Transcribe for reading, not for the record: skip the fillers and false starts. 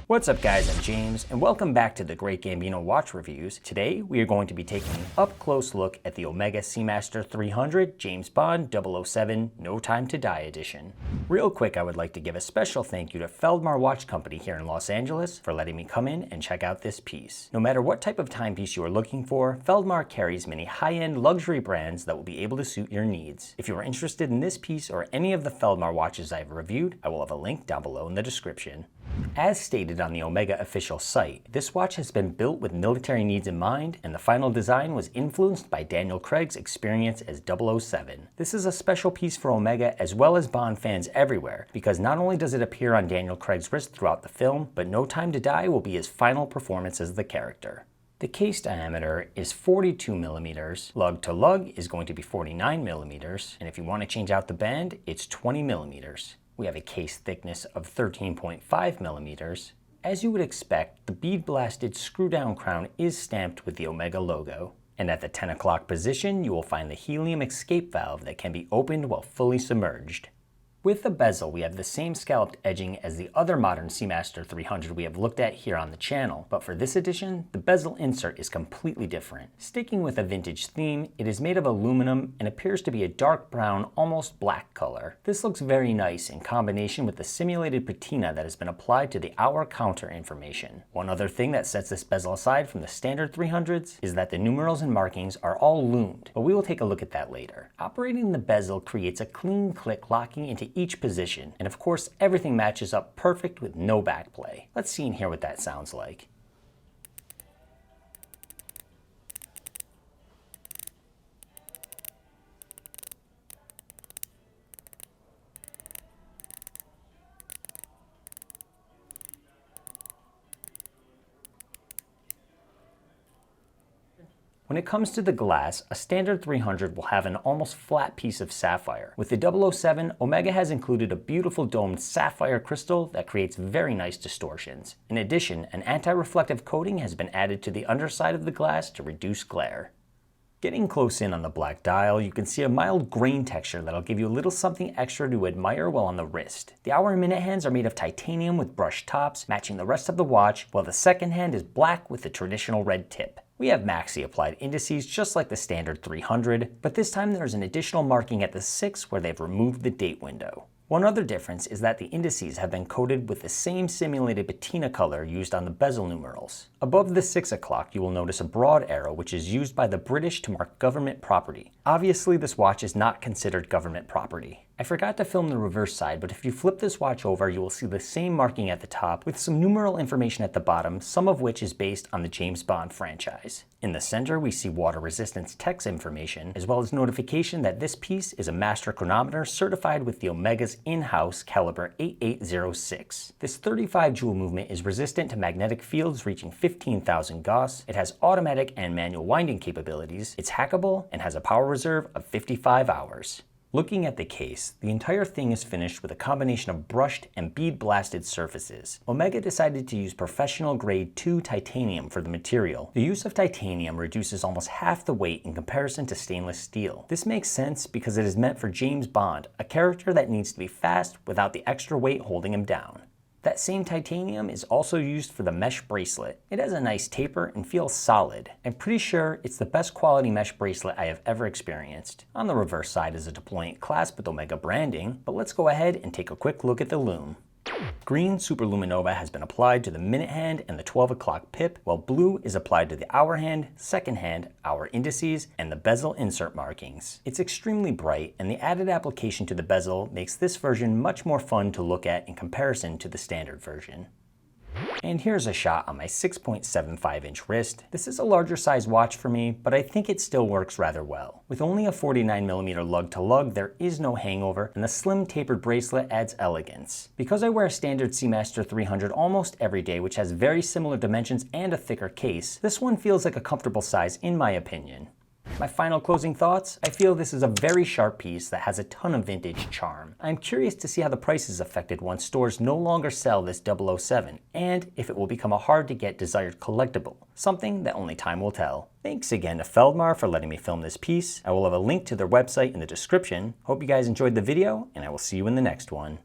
What's up guys, I'm James, and welcome back to the Great Gambino Watch Reviews. Today we are going to be taking an up-close look at the Omega Seamaster 300 James Bond 007 No Time to Die edition. Real quick, I would like to give a special thank you to Feldmar Watch Company here in Los Angeles for letting me come in and check out this piece. No matter what type of timepiece you are looking for, Feldmar carries many high-end luxury brands that will be able to suit your needs. If you are interested in this piece or any of the Feldmar watches I've reviewed, I will have a link down below in the description. As stated on the Omega official site, this watch has been built with military needs in mind, and the final design was influenced by Daniel Craig's experience as 007. This is a special piece for Omega as well as Bond fans everywhere, because not only does it appear on Daniel Craig's wrist throughout the film, but No Time to Die will be his final performance as the character. The case diameter is 42 millimeters, lug to lug is going to be 49 millimeters, and if you want to change out the band, it's 20 millimeters. We have a case thickness of 13.5 millimeters. As you would expect, the bead-blasted screw-down crown is stamped with the Omega logo. And at the 10 o'clock position, you will find the helium escape valve that can be opened while fully submerged. With the bezel, we have the same scalloped edging as the other modern Seamaster 300 we have looked at here on the channel, but for this edition, the bezel insert is completely different. Sticking with a vintage theme, it is made of aluminum and appears to be a dark brown, almost black color. This looks very nice in combination with the simulated patina that has been applied to the hour counter information. One other thing that sets this bezel aside from the standard 300s is that the numerals and markings are all loomed, but we will take a look at that later. Operating the bezel creates a clean click locking into each position, and of course everything matches up perfect with no backplay. Let's see and hear what that sounds like. When it comes to the glass, a standard 300 will have an almost flat piece of sapphire. With the 007, Omega has included a beautiful domed sapphire crystal that creates very nice distortions. In addition, an anti-reflective coating has been added to the underside of the glass to reduce glare. Getting close in on the black dial, you can see a mild grain texture that'll give you a little something extra to admire while on the wrist. The hour and minute hands are made of titanium with brushed tops, matching the rest of the watch, while the second hand is black with the traditional red tip. We have maxi applied indices just like the standard 300, but this time there's an additional marking at the 6 where they've removed the date window. One other difference is that the indices have been coated with the same simulated patina color used on the bezel numerals. Above the 6 o'clock, you will notice a broad arrow which is used by the British to mark government property. Obviously, this watch is not considered government property. I forgot to film the reverse side, but if you flip this watch over, you will see the same marking at the top with some numeral information at the bottom, some of which is based on the James Bond franchise. In the center, we see water resistance text information, as well as notification that this piece is a master chronometer certified with the Omega's in-house caliber 8806. This 35 joule movement is resistant to magnetic fields reaching 15,000 Gauss. It has automatic and manual winding capabilities. It's hackable and has a power reserve of 55 hours. Looking at the case, the entire thing is finished with a combination of brushed and bead-blasted surfaces. Omega decided to use professional grade 2 titanium for the material. The use of titanium reduces almost half the weight in comparison to stainless steel. This makes sense because it is meant for James Bond, a character that needs to be fast without the extra weight holding him down. That same titanium is also used for the mesh bracelet. It has a nice taper and feels solid. I'm pretty sure it's the best quality mesh bracelet I have ever experienced. On the reverse side is a deployant clasp with Omega branding, but let's go ahead and take a quick look at the lume. Green superluminova has been applied to the minute hand and the 12 o'clock pip, while blue is applied to the hour hand, second hand, hour indices, and the bezel insert markings. It's extremely bright, and the added application to the bezel makes this version much more fun to look at in comparison to the standard version. And here's a shot on my 6.75 inch wrist. This is a larger size watch for me, but I think it still works rather well. With only a 49mm lug to lug, there is no hangover, and the slim tapered bracelet adds elegance. Because I wear a standard Seamaster 300 almost every day, which has very similar dimensions and a thicker case, this one feels like a comfortable size in my opinion. My final closing thoughts, I feel this is a very sharp piece that has a ton of vintage charm. I'm curious to see how the price is affected once stores no longer sell this 007, and if it will become a hard to get desired collectible, something that only time will tell. Thanks again to Feldmar for letting me film this piece. I will have a link to their website in the description. Hope you guys enjoyed the video, and I will see you in the next one.